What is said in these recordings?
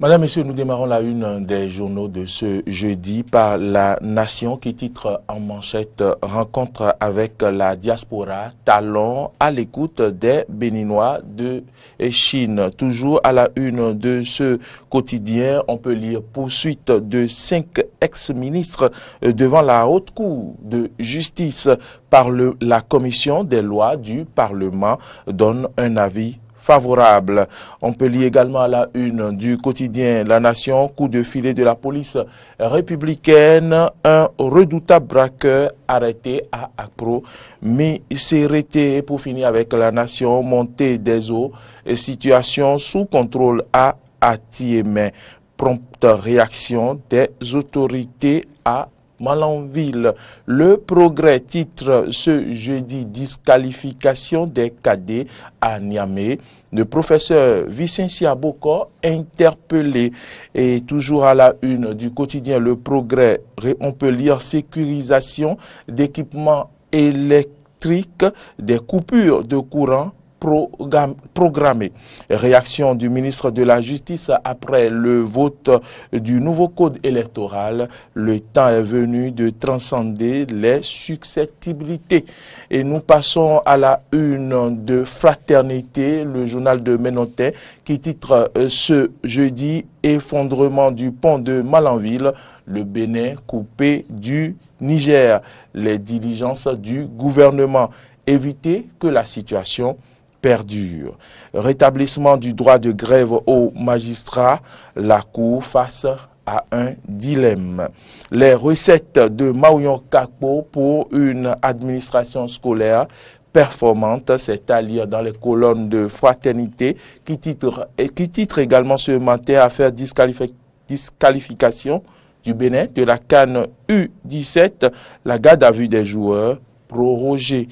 Madame, Messieurs, nous démarrons la une des journaux de ce jeudi par La Nation qui titre en manchette « Rencontre avec la diaspora, talent à l'écoute des Béninois de Chine ». Toujours à la une de ce quotidien, on peut lire « Poursuite de 5 ex-ministres devant la Haute Cour de justice par la Commission des lois du Parlement donne un avis favorable. » On peut lire également à la une du quotidien La Nation, coup de filet de la police républicaine, un redoutable braqueur arrêté à Akpro, mais c'est arrêté. Pour finir avec La Nation, montée des eaux, situation sous contrôle à Atiémé, prompte réaction des autorités à Malanville. Le Progrès titre ce jeudi disqualification des cadets à Niamey. Le professeur Vicentia Boko interpellé. Et toujours à la une du quotidien Le Progrès, on peut lire sécurisation d'équipements électriques, des coupures de courant programmée. Réaction du ministre de la Justice après le vote du nouveau code électoral. Le temps est venu de transcender les susceptibilités. Et nous passons à la une de Fraternité, le journal de Ménotin, qui titre ce jeudi « Effondrement du pont de Malanville, le Bénin coupé du Niger. Les diligences du gouvernement. Éviter que la situation perdure. Rétablissement du droit de grève aux magistrats, la Cour face à un dilemme. Les recettes de Maouyon Kakpo pour une administration scolaire performante, c'est à lire dans les colonnes de Fraternité qui titre également ce matin affaire disqualification du Bénin de la CAN U17, la garde à vue des joueurs prorogée.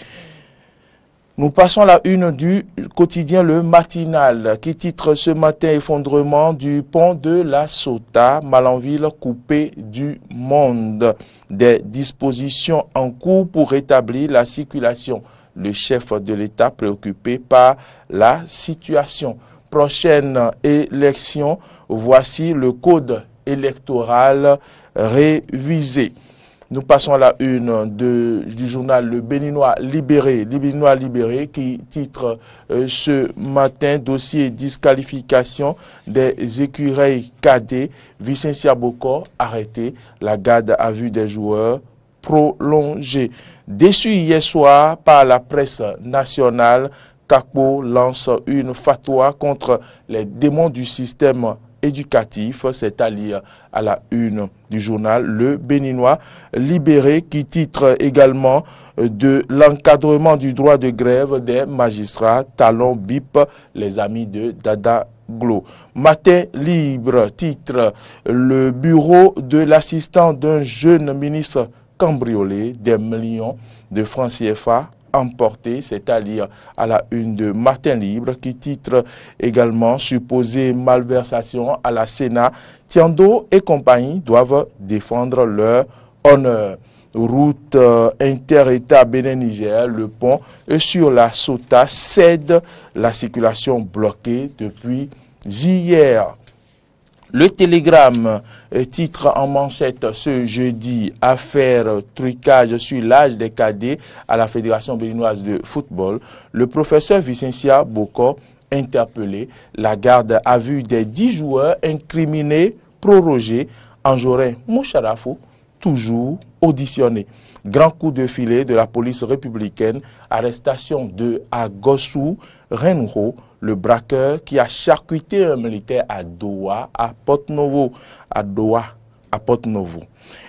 Nous passons à la une du quotidien Le Matinal qui titre ce matin « Effondrement du pont de la Sota, Malanville coupé du monde. Des dispositions en cours pour rétablir la circulation. Le chef de l'État préoccupé par la situation. Prochaine élection, voici le code électoral révisé. » Nous passons à la une du journal Le Béninois Libéré, qui titre ce matin « Dossier disqualification des écureuils cadets, Vicentia Boko arrêté, la garde à vue des joueurs prolongée ». Déçu hier soir par la presse nationale, Kakpo lance une fatwa contre les démons du système éducatif, c'est à lire à la une du journal Le Béninois Libéré qui titre également de l'encadrement du droit de grève des magistrats, talon bip les amis de Dada Glo. Matin libre titre le bureau de l'assistant d'un jeune ministre cambriolé, des millions de francs CFA emporté, c'est à lire à la une de Matin Libre qui titre également supposée malversation à la Sénat. Tiando et compagnie doivent défendre leur honneur. Route inter-État Bénin-Niger, le pont sur la Sota cède, la circulation bloquée depuis hier. Le Télégramme titre en manchette ce jeudi « Affaire trucage sur l'âge des cadets à la Fédération béninoise de football ». Le professeur Vicentia Boko interpellé. La garde à vue des 10 joueurs incriminés prorogés. Anjorin Moucharafou toujours auditionné. Grand coup de filet de la police républicaine. Arrestation de Agossou Renro, le braqueur qui a charcuté un militaire à Doha, à Porto-Novo.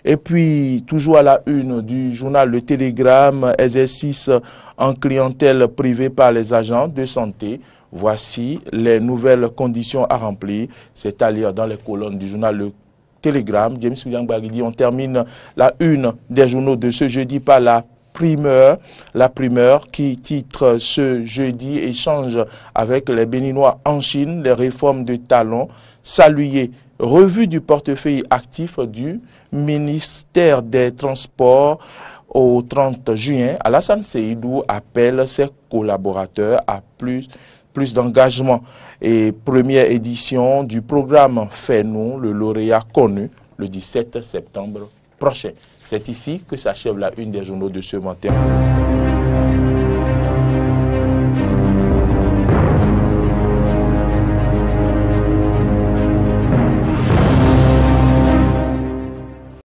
Et puis, toujours à la une du journal Le Télégramme, exercice en clientèle privée par les agents de santé. Voici les nouvelles conditions à remplir. C'est à lire dans les colonnes du journal Le Télégramme. James William Bagidi, on termine la une des journaux de ce jeudi par la primeur qui titre ce jeudi « Échange avec les Béninois en Chine, les réformes de talon saluées ». Revue du portefeuille actif du ministère des Transports au 30 juin. Alassane Seydou appelle ses collaborateurs à plus plus d'engagement. Et première édition du programme Fais-nous, le lauréat connu le 17 septembre prochain. C'est ici que s'achève la une des journaux de ce matin.